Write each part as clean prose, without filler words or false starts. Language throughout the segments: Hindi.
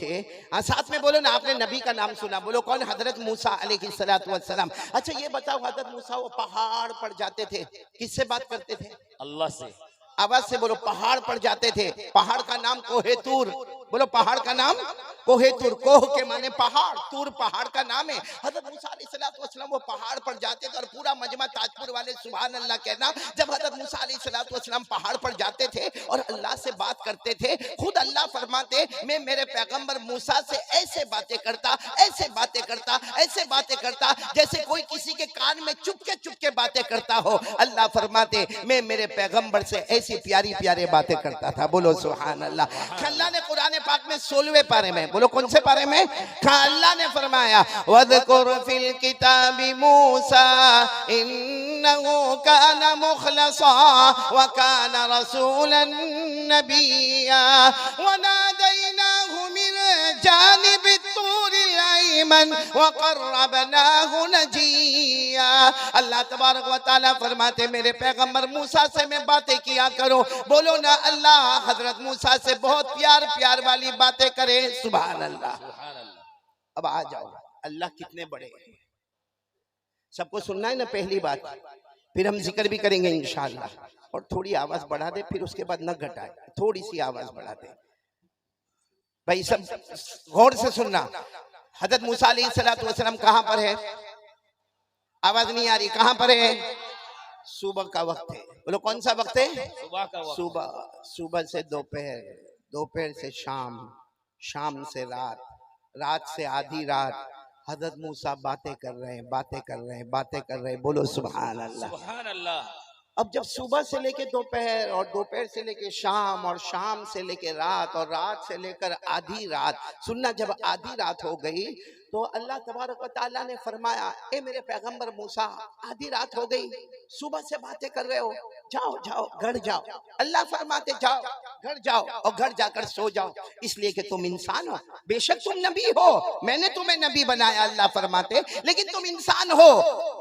थे। साथ में बोलो ना, आपने नबी का नाम सुना, बोलो कौन? हजरत मूसा अलैहिस्सलातु वस्सलाम। अच्छा ये बताओ, हजरत मूसा वो पहाड़ पर जाते थे, किससे बात करते थे? अल्लाह से। आवाज से बोलो, पहाड़ पर जाते थे। पहाड़ का नाम कोहे तूर। बोलो पहाड़ का नाम कोहे तूर। कोह के माने पहाड़, तूर पहाड़ का नाम है। हजरत मूसा अलैहिस्सलाम वो पहाड़ पर जाते थे और पूरा मजमा ताजपुर वाले सुभान अल्लाह कहना। जब हजरत मूसा अलैहिस्सलाम पहाड़ पर जाते थे और अल्लाह से बात करते थे, खुद अल्लाह फरमाते मैं मेरे पैगंबर मूसा से ऐसे बातें करता, ऐसे बातें करता, ऐसे बातें करता जैसे कोई किसी के कान में चुपके बातें करता हो। अल्लाह फरमाते मैं मेरे पैगंबर से ऐसी प्यारी प्यारी बातें करता था। बोलो सुभान अल्लाह। अल्लाह ने कुरान पाक में 16वें पारे में, बोलो कौन से पारे में? अल्लाह ने फरमाया वज़कुर फिल किताबी मूसा इन्नहु काना मुखलसा व काना रसूलन नबिय्या व नादैनाहु मिन जानिबि तूरिल अयमन व क़र्रबनाहु नजिया। अल्लाह तबारक व तआला फरमाते मेरे पैगंबर मूसा से मैं बातें किया करो। बोलो ना अल्लाह हजरत मूसा से बहुत प्यार प्यार वाली बातें करे। सुभान अल्लाह। अब आ जाओ, अल्लाह कितने बड़े हैं, सबको सुनना है ना पहली बात, फिर हम जिक्र भी करेंगे इंशाअल्लाह। और थोड़ी आवाज बढ़ा दे, फिर उसके बाद न घटाए, थोड़ी सी आवाज बढ़ा दे भाई, सब गौर से सुनना। हजरत मूसा अलैहिस्सलाम कहां पर है? आवाज नहीं आ रही, कहां पर है? सुबह का वक्त है। बोलो कौन सा वक्त है? सुबह का वक्त। सुबह से दोपहर, दोपहर से शाम, शाम से रात, रात से आधी रात। हजरत मूसा बातें कर रहे हैं, बातें कर रहे हैं, बातें कर रहे हैं। बोलो सुभान अल्लाह। सुभान अल्लाह। अब जब सुबह से लेके दोपहर और दोपहर से लेके शाम और शाम से लेके रात और रात से लेकर आधी रात, सुनना, जब आधी रात हो गई तो अल्लाह तबारक व तआला ने फरमाया ए मेरे पैगंबर मूसा, आधी रात हो गई, सुबह से बातें कर रहे हो, जाओ जाओ घर जाओ। अल्लाह फरमाते जाओ घर जाओ और घर जाकर सो जाओ, इसलिए कि तुम इंसान हो। बेशक तुम नबी हो, मैंने तुम्हें नबी बनाया, अल्लाह फरमाते, लेकिन तुम इंसान हो,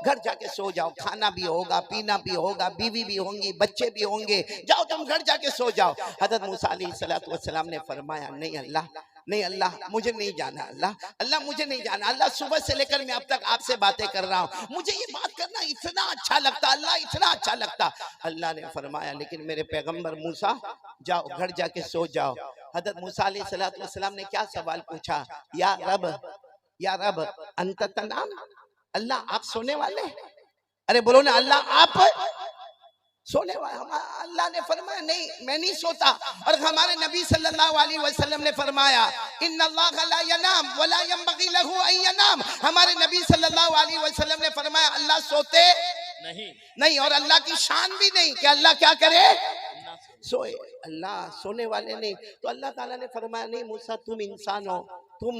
घर जाके सो जाओ। खाना भी होगा, पीना भी होगा, बीवी भी होंगी, बच्चे भी होंगे, जाओ तुम घर जाके सो जाओ। हजरत मूसा अलैहिस्सलाम ने फरमाया नहीं अल्लाह, नहीं अल्लाह, मुझे नहीं जाना। अल्लाह मुझे नहीं जाना। अल्लाह सुबह से लेकर मैं अब तक आपसे बातें कर रहा हूँ, मुझे ये बात करना इतना अच्छा लगता, अल्लाह इतना अच्छा लगता। अल्लाह ने फरमाया लेकिन मेरे पैगंबर मूसा जाओ घर जाके सो जाओ। हजरत मूसा अलैहिस्सलाम ने क्या सवाल पूछा? या रब अंत तनाम, अल्लाह आप सोने वाले? अरे बोलो ना अल्लाह आप सोने वाला? अल्लाह ने फरमाया नहीं, मैं नहीं सोता। और हमारे नबी सल्लल्लाहु अलैहि वसल्लम ने फरमाया इन्नल्लाह ला यनाम वला यंबगी लहु अन यनाम। हमारे नबी सल्लल्लाहु अलैहि वसल्लम ने फरमाया अल्लाह सोते नहीं और अल्लाह की शान भी नहीं कि अल्लाह क्या करे, सोए। अल्लाह सोने वाले नहीं। तो अल्लाह ताला ने फरमाया नहीं मूसा, तुम इंसान हो, तुम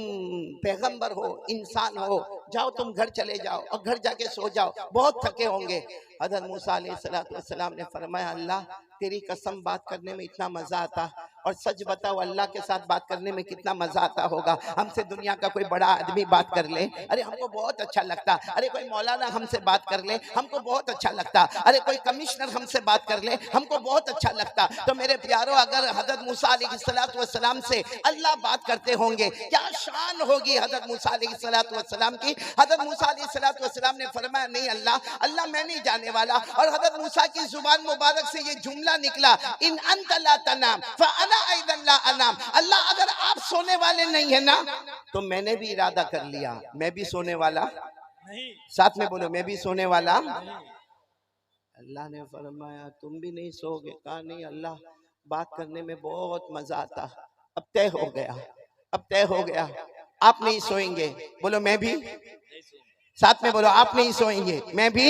पैगंबर हो, इंसान हो, जाओ तुम घर चले जाओ और घर जाके सो जाओ, बहुत थके होंगे। हज़रत मूसा अलैहिस्सलाम ने फरमाया अल्लाह तेरी कसम बात करने में इतना मजा आता, और सच बताओ अल्लाह के साथ बात करने में कितना मजा आता होगा। हमसे दुनिया का कोई बड़ा आदमी बात कर ले, अरे हमको बहुत अच्छा लगता। अरे कोई मौलाना हमसे बात कर ले, हमको बहुत अच्छा लगता। अरे कोई कमिश्नर हमसे बात कर ले, हमको बहुत अच्छा लगता। तो मेरे प्यारों, अगर हज़रत मूसा अलैहिस्सलाम से अल्लाह बात करते होंगे, क्या शान होगी हज़रत मूसा अलैहिस्सलाम की। हज़रत मूसा अलैहिस्सलाम ने फरमाया नहीं अल्लाह मैं नहीं जाने वाला। और हज़रत मूसा की जुबान मुबारक से ये जुमला निकला इन अंत ला तनाम फ़अना ऐदन ला अनाम। अल्लाह अगर आप सोने वाले नहीं है ना, तो मैंने भी इरादा कर लिया मैं भी सोने वाला नहीं। साथ में बोलो मैं भी सोने वाला नहीं। अल्लाह ने फरमाया तुम भी नहीं सोओगे? कहा नहीं अल्लाह, बात करने में बहुत मजा आता। अब तय हो गया, अब तय हो गया, आप नहीं सोएंगे। बोलो मैं भी, साथ में बोलो आप नहीं सोएंगे, मैं भी।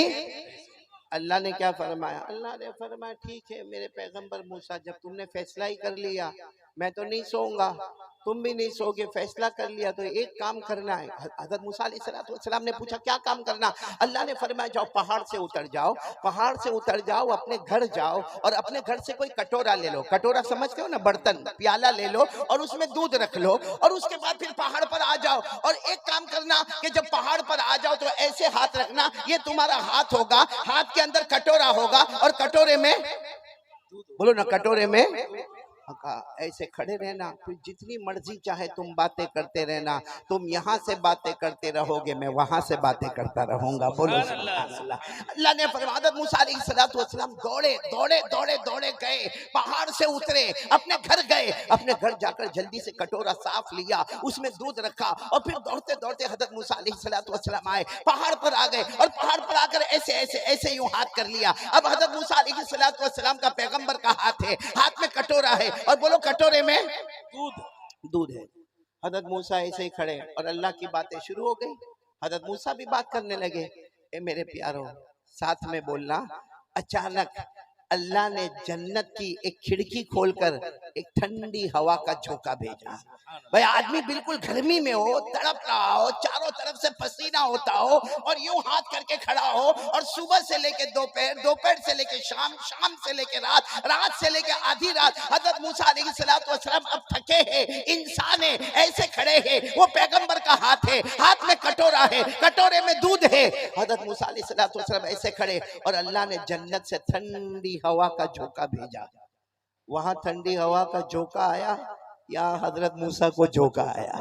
अल्लाह ने क्या फरमाया? अल्लाह ने फरमाया ठीक है मेरे पैगंबर मूसा, जब तुमने फैसला ही कर लिया मैं तो नहीं सोऊंगा, तुम भी नहीं सोगे, फैसला कर लिया तो एक काम करना है। हज़रत मूसा अलैहिस्सलाम ने पूछा क्या काम करना? अल्लाह ने फरमाया जाओ पहाड़ से उतर जाओ, पहाड़ से उतर जाओ, अपने घर जाओ और अपने घर से कोई कटोरा ले लो, कटोरा समझते हो ना, बर्तन, प्याला ले लो और उसमें दूध रख लो, और उसके बाद फिर पहाड़ पर आ जाओ। और एक काम करना कि जब पहाड़ पर आ जाओ तो ऐसे हाथ रखना, ये तुम्हारा हाथ होगा, हाथ के अंदर कटोरा होगा और कटोरे में, बोलो ना कटोरे में कहा ऐसे खड़े रहना, फिर जितनी मर्जी चाहे तुम बातें करते रहना, तुम यहाँ से बातें करते रहोगे, मैं वहां से बातें करता रहूंगा। बोलो सुभान अल्लाह। अल्लाह ने फरमाया हज़रत मूसा अलैहिस्सलाम दौड़े दौड़े दौड़े दौड़े गए, पहाड़ से उतरे, अपने घर गए, अपने घर जाकर जल्दी से कटोरा साफ लिया, उसमें दूध रखा और फिर दौड़ते दौड़ते हज़रत मूसा अलैहिस्सलाम आए, पहाड़ पर आ गए और पहाड़ पर आकर ऐसे ऐसे ऐसे यूं हाथ कर लिया। अब हज़रत मूसा अलैहिस्सलाम का पैगंबर का हाथ है, हाथ में कटोरा है और बोलो कटोरे में दूध है। हज़रत मूसा ऐसे ही खड़े और अल्लाह की बातें शुरू हो गई। हज़रत मूसा भी बात करने लगे, ए मेरे प्यारो साथ में बोलना। अचानक अल्लाह ने जन्नत की एक खिड़की खोलकर एक ठंडी हवा का झोंका भेजा। भाई आदमी बिल्कुल गर्मी में हो, तड़प रहा हो, चारों तरफ से पसीना होता हो और यूं हाथ करके खड़ा हो, और सुबह से लेके दोपहर, दोपहर से लेके शाम, शाम से लेके रात, रात से लेके आधी रात हज़रत मूसा अलैहिस्सलाम अब थके हैं, इंसान है, ऐसे खड़े हैं। वो पैगंबर का हाथ है, हाथ में कटोरा है, कटोरे में दूध है। हज़रत मूसा अलैहिस्सलाम ऐसे खड़े और अल्लाह ने जन्नत से ठंडी हवा का झोंका भेजा। वहां ठंडी हवा का झोंका आया, यहाँ हजरत मूसा को झोंका आया।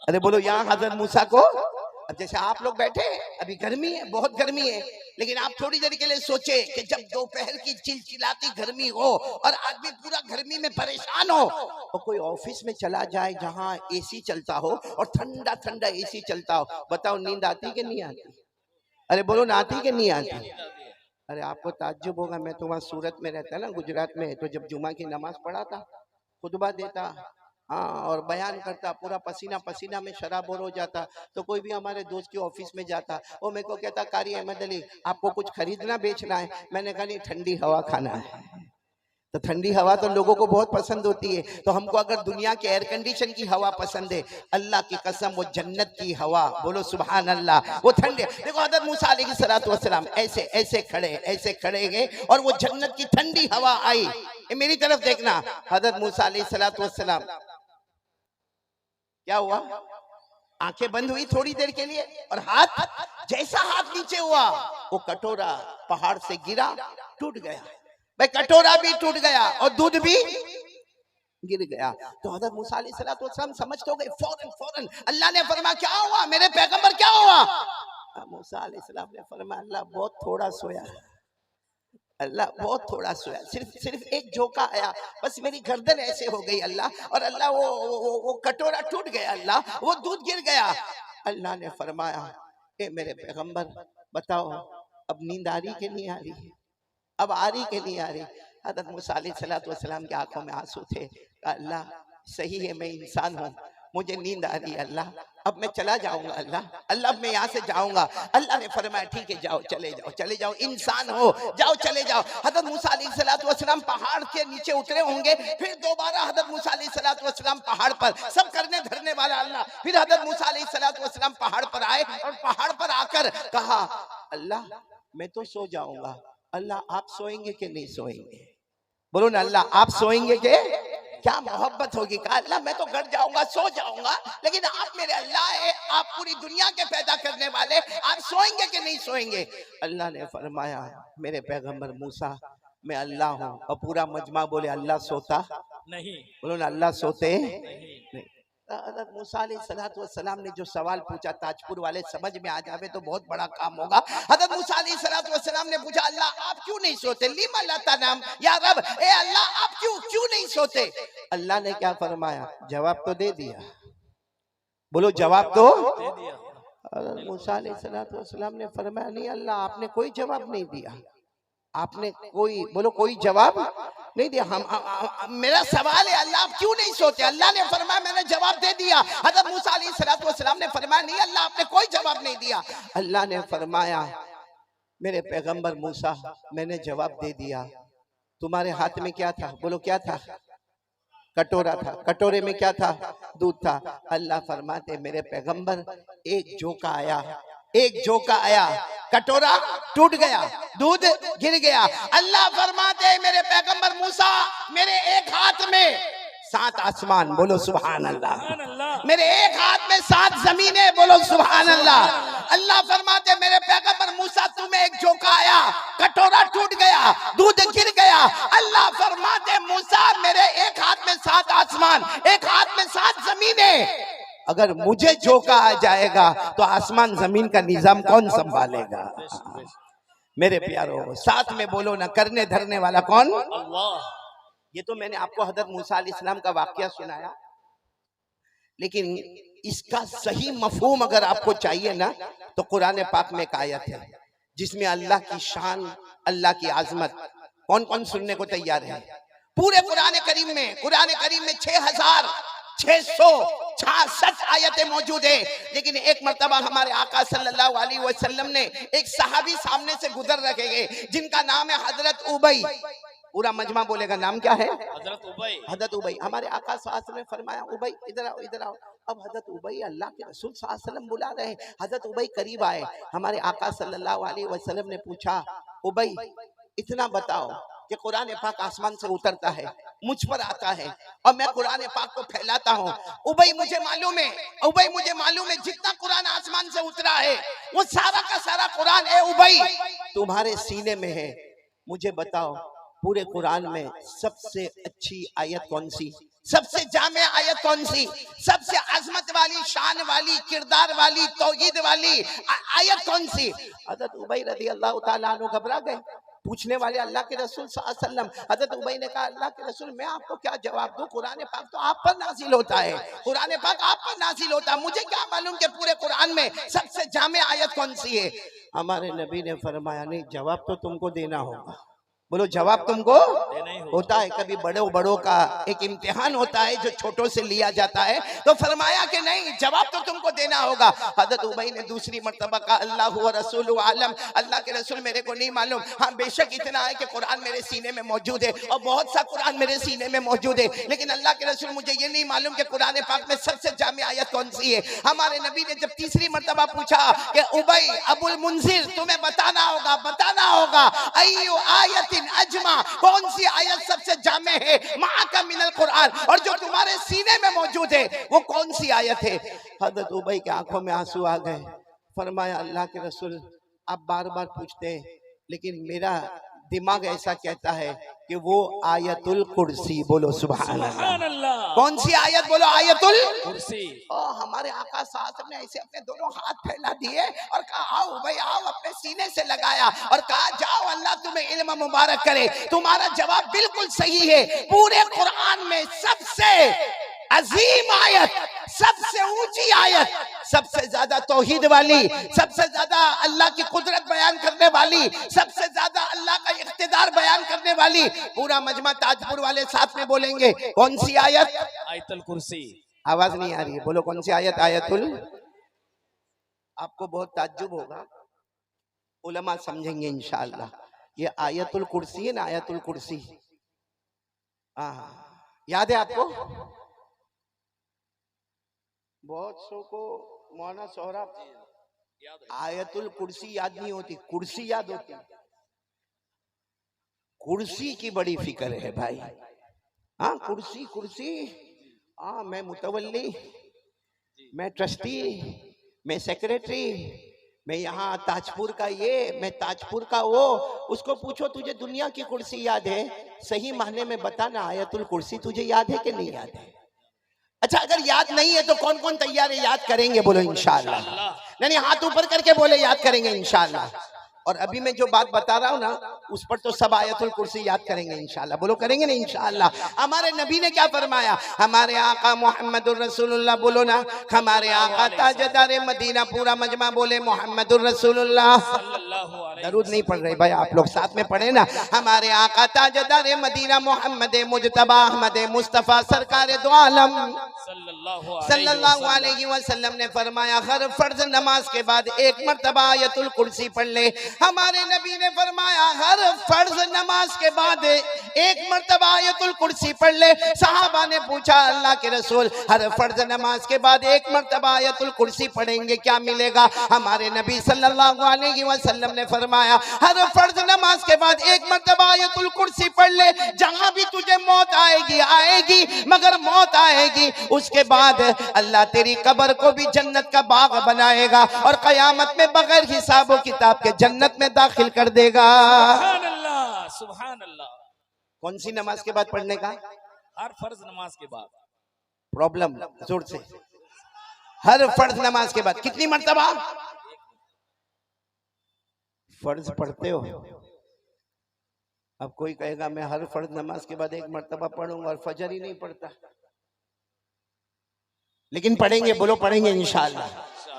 अरे बोलो यहाँ हजरत मूसा को। अब जैसे आप लोग बैठे, अभी गर्मी है, बहुत गर्मी है, लेकिन आप थोड़ी देर के लिए सोचे कि जब दोपहर की चिलचिलाती गर्मी हो और आदमी पूरा गर्मी में परेशान हो और कोई ऑफिस में चला जाए जहाँ एसी चलता हो और ठंडा ठंडा एसी चलता हो, बताओ नींद आती कि नहीं आती? अरे बोलो ना आती कि नहीं आती? अरे आपको ताज्जुब होगा, मैं तो वहाँ सूरत में रहता ना, गुजरात में, तो जब जुमा की नमाज पढ़ाता, खुतबा देता, हाँ, और बयान करता, पूरा पसीना पसीना में शराबोर हो जाता, तो कोई भी हमारे दोस्त के ऑफिस में जाता, वो मेरे को कहता कारी अहमद अली आपको कुछ खरीदना बेचना है? मैंने कहा नहीं, ठंडी हवा खाना है। तो ठंडी हवा तो लोगों को बहुत पसंद होती है, तो हमको अगर दुनिया के एयर कंडीशन की हवा पसंद है, अल्लाह की कसम वो जन्नत की हवा, बोलो सुभान अल्लाह, वो ठंडे। देखो हज़रत मूसा अलैहिस्सलाम ऐसे ऐसे खड़े गए और वो जन्नत की ठंडी हवा आई। मेरी तरफ देखना, हज़रत मूसा अलैहिस्सलाम क्या हुआ, आंखें बंद हुई थोड़ी देर के लिए और हाथ, जैसा हाथ नीचे हुआ वो कटोरा पहाड़ से गिरा, टूट गया। भाई कटोरा भी टूट गया और दूध भी गिर गया। तो हज़रत मूसा अलैहिस्सलाम समझ तो गए, फौरन अल्लाह ने फरमाया क्या हुआ मेरे पैगंबर, क्या हुआ? मूसा अलैहिस्सलाम ने फरमाया अल्लाह बहुत थोड़ा सोया, अल्लाह बहुत थोड़ा सोया, सिर्फ एक झोंका आया, बस मेरी गर्दन ऐसे हो गई अल्लाह, और अल्लाह वो कटोरा टूट गया, अल्लाह वो दूध गिर गया। अल्लाह ने फरमाया ए मेरे पैगंबर बताओ अब नींद आ रही कि नहीं आ रही? अब आ रही कि नहीं आ रही? हज़रत मूसा अलैहिस्सलाम की आंखों में आंसू थे। अल्लाह सही है, मैं इंसान हूँ, मुझे नींद आ रही है अल्लाह, अब मैं चला जाऊंगा अल्लाह अब मैं यहाँ से जाऊंगा। अल्लाह ने फरमाया ठीक है जाओ, चले जाओ, इंसान हो, जाओ चले जाओ। हज़रत मूसा अलैहिस्सलाम पहाड़ के नीचे उतरे होंगे, फिर दोबारा हज़रत मूसा अलैहिस्सलाम पहाड़ पर, सब करने धरने वाला अल्लाह, फिर हज़रत मूसा अलैहिस्सलाम पहाड़ पर आए और पहाड़ पर आकर कहा अल्लाह मैं तो सो जाऊंगा, अल्लाह आप सोएंगे कि नहीं सोएंगे? बोलो ना अल्लाह आप सोएंगे के? क्या मोहब्बत होगी। कहा अल्लाह मैं तो घर जाऊंगा, सो जाऊंगा, लेकिन आप मेरे अल्लाह है, आप पूरी दुनिया के पैदा करने वाले, आप सोएंगे कि नहीं सोएंगे? अल्लाह ने फरमाया मेरे पैगंबर मूसा मैं अल्लाह हूँ, और पूरा मजमा बोले अल्लाह सोता नहीं। बोलो ना अल्लाह सोते नहीं। हज़रत मूसा अलैहिस्सलाम ने जो सवाल पूछा, ताजपुर वाले समझ में आ जावे तो बहुत बड़ा काम होगा। हज़रत मूसा अलैहिस्सलाम ने पूछा अल्लाह आप क्यों नहीं सोते? लिमा ला तनाम या रब, ए अल्लाह आप क्यों नहीं सोते? अल्लाह ने क्या फरमाया? जवाब तो दे दिया। बोलो जवाब तो दे दिया। हज़रत मूसा अलैहिस्सलाम ने फरमाया नहीं अल्लाह आपने कोई जवाब नहीं दिया, आपने कोई, बोलो कोई जवाब नहीं दिया। मेरा सवाल है अल्लाह आप क्यों नहीं सोते? अल्लाह ने फरमाया मैंने जवाब दे दिया। हज़रत मूसा अलैहिस्सलाम ने फरमाया नहीं अल्लाह आपने कोई जवाब नहीं दिया। अल्लाह ने फरमाया मेरे पैगंबर मूसा मैंने जवाब दे दिया। तुम्हारे हाथ में क्या था? बोलो क्या था? कटोरा था, कटोरे में क्या था? दूध था। अल्लाह फरमाते मेरे पैगंबर एक झोंका आया, कटोरा टूट गया, दूध गिर गया। अल्लाह फरमाते मेरे पैगंबर मूसा मेरे एक हाथ में 7 आसमान, बोलो सुभान अल्लाह। मेरे एक हाथ में 7 जमीनें, बोलो सुभान अल्लाह। अल्लाह फरमाते मेरे पैगंबर मूसा तुम्हें एक झोंका आया, कटोरा टूट गया, दूध गिर गया। अल्लाह फरमाते मूसा मेरे एक हाथ में 7 आसमान, एक हाथ में 7 जमीनें, अगर मुझे झोंका आ जाएगा तो आसमान जमीन का निजाम कौन संभालेगा? मेरे प्यारो, साथ में बोलो ना, करने धरने वाला कौन? अल्लाह। ये तो मैंने आपको हजरत मूसा अलैहिस्सलाम का वाकया सुनाया, लेकिन इसका सही मफहूम अगर आपको चाहिए ना तो कुरान पाक में एक आयत है जिसमें अल्लाह की शान, अल्लाह की आजमत कौन कौन सुनने को तैयार है? पूरे कुरान करीम में 6666 आयतें मौजूद है, लेकिन एक मर्तबा हमारे आका सल्लल्लाहु अलैहि वसल्लम ने एक सहाबी सामने से गुजर रखे गए जिनका नाम है हजरत उबई। पूरा मजमा बोलेगा नाम क्या है? हजरत उबई। हजरत उबई। हमारे आका सल्लल्लाहु अलैहि वसल्लम ने फरमाया उबई इधर आओ, इधर आओ। अब हजरत उबई अल्लाह के रसूल सल्लल्लाहु अलैहि वसल्लम बुला रहे हैं, हजरत उबई करीब आए। हमारे आका सल्लल्लाहु अलैहि वसल्लम ने पूछा उबई इतना बताओ कि कुरान पाक आसमान से उतरता है, मुझ पर आता है और मैं कुरान पाक को फैलाता हूँ। उबई मुझे मालूम है जितना कुरान आसमान से उतरा है वो सारा का सारा कुरान है उबई तुम्हारे सीने में है। मुझे बताओ पूरे कुरान में सबसे अच्छी आयत कौन सी, सबसे जामे आयत कौन सी, सबसे अजमत वाली, शान वाली, किरदार वाली, तौहीद वाली आयत कौन सी? हजरत उबई रज़ी अल्लाह ताला अन्हु घबरा गए। पूछने वाले अल्लाह के रसूल सल्लल्लाहु अलैहि वसल्लम, हजरत उबई ने कहा अल्लाह के रसूल मैं आपको क्या जवाब दूं, कुरान पाक तो आप पर नाजिल होता है, कुरान पाक आप पर नाजिल होता है, मुझे क्या मालूम कि पूरे कुरान में सबसे जामे आयत कौन सी है? हमारे नबी ने फरमाया नहीं, जवाब तो तुमको देना होगा। बोलो जवाब तुमको होता है। कभी बड़ों बड़ों का एक इम्तिहान होता है जो छोटों से लिया जाता है, तो फरमाया कि नहीं जवाब तो तुमको देना होगा। हजरत उबई ने दूसरी मर्तबा कहा अल्लाह व रसूलु आलम, अल्लाह के रसूल मेरे को नहीं मालूम, हाँ बेशक इतना है कि कुरान मेरे सीने में मौजूद है और बहुत सा कुरान मेरे सीने में मौजूद है, लेकिन अल्लाह के रसूल मुझे ये नहीं मालूम कि कुरान पाक में सबसे जामी आयत कौन सी है। हमारे नबी ने जब तीसरी मर्तबा पूछा कि उबई अबुल मुंजिर तुम्हें बताना होगा अय्यु आयतिन अजमा, कौन सी आयत सबसे जामे है माका मिनल कुरान, और जो तुम्हारे सीने में मौजूद है वो कौन सी आयत है? हजरत उबई के आंखों में आंसू आ गए। फरमाया अल्लाह के रसूल आप बार बार पूछते हैं, लेकिन मेरा दिमाग ऐसा कहता है कि वो आयतुल कुर्सी। बोलो सुभान अल्लाह। कौन सी आयत? बोलो आयतुल कुर्सी। हमारे आका साहब ने ऐसे अपने दोनों हाथ फैला दिए और कहा आओ भाई आओ, अपने सीने से लगाया और कहा जाओ अल्लाह तुम्हें इल्म मुबारक करे, तुम्हारा जवाब बिल्कुल सही है। पूरे कुरान में सबसे अजीम आयत, सबसे ऊंची आयत, सबसे ज्यादा तौहीद वाली, सबसे ज्यादा अल्लाह की कुदरत बयान करने वाली, सबसे ज्यादा अल्लाह का इख्तिदार बयान करने वाली, पूरा मजमा ताजपुर वाले साथ में बोलेंगे कौन सी आयत? आयतुल कुर्सी। आवाज नहीं आ रही है, बोलो कौन सी आयत? आयतुल। आपको बहुत ताज्जुब होगा, उलमा समझेंगे इंशाअल्लाह। ये आयतुल कुर्सी है ना, आयतुल कुर्सी याद है आपको? बहुत सो को मौलाना सोहराब आयतुल कुर्सी याद नहीं होती, कुर्सी याद होती। कुर्सी की बड़ी फिक्र है भाई। हाँ कुर्सी। हाँ मैं मुतवल्ली, मैं ट्रस्टी, मैं सेक्रेटरी, मैं यहाँ ताजपुर का ये, मैं ताजपुर का वो। उसको पूछो तुझे दुनिया की कुर्सी याद है? सही मायने में बताना आयतुल कुर्सी तुझे याद है कि नहीं याद है? अच्छा अगर याद नहीं है तो कौन कौन तैयार है याद करेंगे? बोलो इंशाअल्लाह। नहीं हाथ ऊपर करके बोले याद करेंगे इंशाअल्लाह। और अभी मैं जो बात बता रहा हूँ ना उस पर तो सब आयतुल कुर्सी याद करेंगे इंशाअल्लाह। बोलो करेंगे ना इंशाअल्लाह। हमारे नबी ने क्या फरमाया? हमारे आका मोहम्मदुर रसूलुल्लाह, बोलो ना, हमारे आका ताजदार मदीना, पूरा मजमा बोले मोहम्मदुर रसूलुल्लाह। दरूद नहीं पढ़ रहे भाई आप लोग, साथ में पढ़े ना। हमारे आका ताजदार मदीना मोहम्मद मुजतबा अहमद मुस्तफा सरकार दो आलम सल्लल्लाहु अलैहि वसल्लम ने फरमाया हर फर्ज नमाज के बाद एक मर्तबा आयतुल कुर्सी पढ़ ले। हमारे नबी ने फरमाया हर फर्ज नमाज के बाद एक मर्तबा आयतुल कुर्सी पढ़ ले। सहाबा ने पूछा अल्लाह के रसूल, हर फर्ज नमाज के बाद एक मर्तबा आयतुल कुर्सी पढ़ेंगे क्या मिलेगा? हमारे नबी सल्लल्लाहु अलैहि वसल्लम ने फरमाया, हर फर्ज नमाज के बाद एक मर्तबा आयतुल कुर्सी पढ़ ले। जहां भी तुझे मौत आएगी आएगी, मगर मौत आएगी उसके बाद अल्लाह तेरी कब्र को भी जन्नत का बाग बनाएगा और कयामत में बगैर हिसाब किताब के जन्नत में दाखिल कर देगा। सुभान अल्लाह, सुभान अल्लाह। कौन सी नमाज के बाद पढ़ने का? हर फर्ज नमाज के बाद। प्रॉब्लम जोर से, हर फर्ज नमाज के बाद कितनी मर्तबा फर्ज पढ़ते हो? अब कोई कहेगा मैं हर फर्ज नमाज के बाद एक मर्तबा पढ़ूंगा और फजर ही नहीं पढ़ता, लेकिन पढ़ेंगे, बोलो पढ़ेंगे इंशाअल्लाह।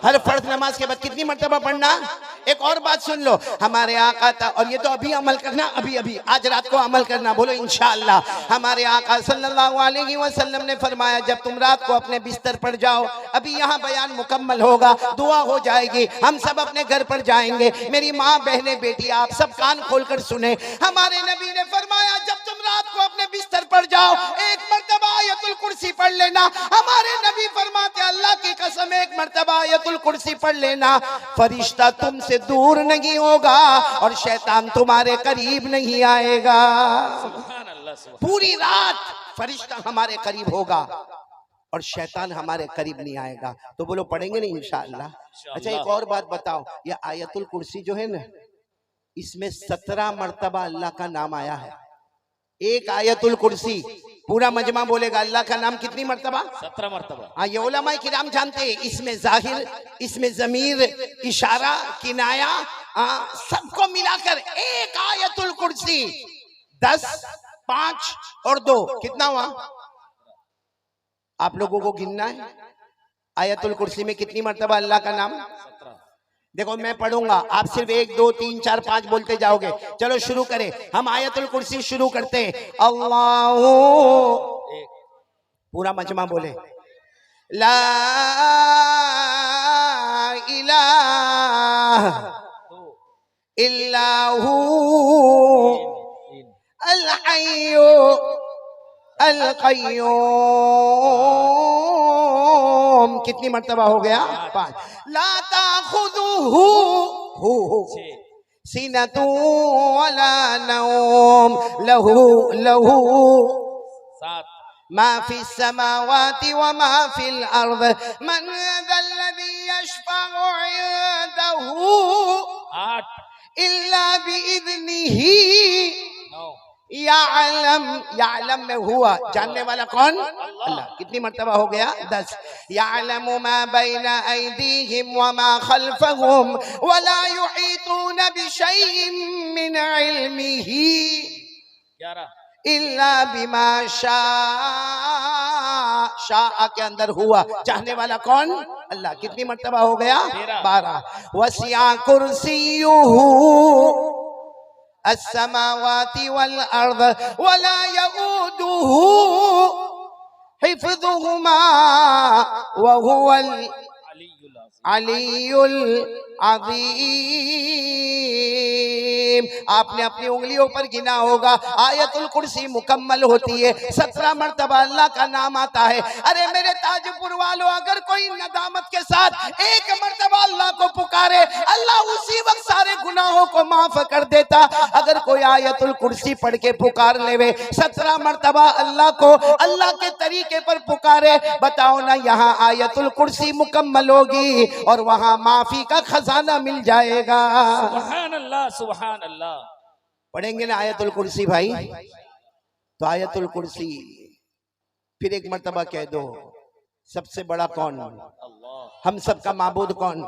हर फर्ज नमाज के बाद कितनी मर्तबा पढ़ना? एक और बात सुन लो, हमारे आका था, और ये तो अभी अमल करना, अभी अभी आज रात को अमल करना, बोलो इंशाअल्लाह। हमारे आका सल्लल्लाहु अलैहि वसल्लम ने फरमाया, जब तुम रात को अपने बिस्तर पर जाओ, अभी यहाँ बयान मुकम्मल होगा, दुआ हो जाएगी, हम सब अपने घर पर जाएंगे। मेरी माँ, बहनें, बेटी, आप सब कान खोलकर सुने। हमारे नबी ने फरमाया, जब तुम रात को अपने बिस्तर पर जाओ, एक मर्तबा आयतुल कुर्सी पढ़ लेना। हमारे नबी फरमाते, अल्लाह की कसम, एक मर्तबा आयतुल कुर्सी पढ़ लेना, फरिश्ता तुमसे दूर नहीं होगा और शैतान तुम्हारे करीब नहीं आएगा। सुभान अल्लाह, सुभान। पूरी रात फरिश्ता हमारे करीब होगा और शैतान हमारे करीब नहीं आएगा। तो बोलो पढ़ेंगे ना इंशाअल्लाह। अच्छा एक और बात बताओ, ये आयतुल कुर्सी जो है ना, इसमें 17 मर्तबा अल्लाह का नाम आया है। एक आयतुल कुर्सी पूरा मजमा बोलेगा अल्लाह का नाम कितनी मर्तबा? 17 मर्तबा। हाँ, ये उलमा किराम जानते हैं, इसमें जाहिर, इसमें जमीर, इशारा, किनाया, सबको मिलाकर एक आयतुल कुर्सी 10, 5 और 2 कितना हुआ? आप लोगों को गिनना है आयतुल कुर्सी में कितनी मर्तबा अल्लाह का नाम। 17। देखो मैं पढ़ूंगा, आप सिर्फ 1 2 3 4 5 बोलते जाओगे। चलो शुरू करें, हम आयतुल कुर्सी शुरू करते हैं। अल्लाहु, पूरा मजमा बोले, ला इलाहा इल्लाहु अल हय्यु अल कय्यूम। कितनी मर्तबा हो गया? 5। ला ताखुदुहु सिनतु वला नौम लहू लहू 7। मा फिस समावाति व मा फिल अर्द मन ज़ल्लज़ी यशफ़अउ इंदहु 8। इल्ला बिइज़निही। 9। यालम, यालम में हुआ जानने वाला कौन? अल्लाह। कितनी मर्तबा हो गया? 10। यालमु मा बैना ऐदीहिम व मा खल्फहुम वला युहीतून बिशैइन मिन इल्मिही 11। इल्ला बिमा शाअ के अंदर हुआ चाहने वाला कौन? अल्लाह। कितनी मर्तबा हो गया? 12। वसिया कुर्सियुहु अस्समावाति वल अर्द वला यऊदुहु हिफ्ज़ुहुमा व हुवल अलीयुल अज़ीम। आपने अपनी उंगलियों पर गिना होगा, आयतुल कुर्सी मुकम्मल होती है, 17 मर्तबा अल्लाह का नाम आता है। अरे मेरे ताजपुर वालों, अगर कोई नदामत के साथ एक मर्तबा अल्लाह को पुकारे, अल्लाह उसी वक्त सारे गुनाहों को माफ कर देता। अगर कोई आयतुल कुर्सी पढ़ के पुकार लेवे 17 मर्तबा अल्लाह को, अल्लाह के तरीके पर पुकारे, बताओ ना यहाँ आयतुल कुर्सी मुकम्मल होगी और वहां माफी का खजाना मिल जाएगा। सुभान अल्लाह, सुभान अल्लाह। पढ़ेंगे ना आयतुल कुर्सी भाई? तो आयतुल कुर्सी फिर एक मर्तबा कह दो, सबसे बड़ा कौन? अल्लाह। हम सबका माबूद कौन?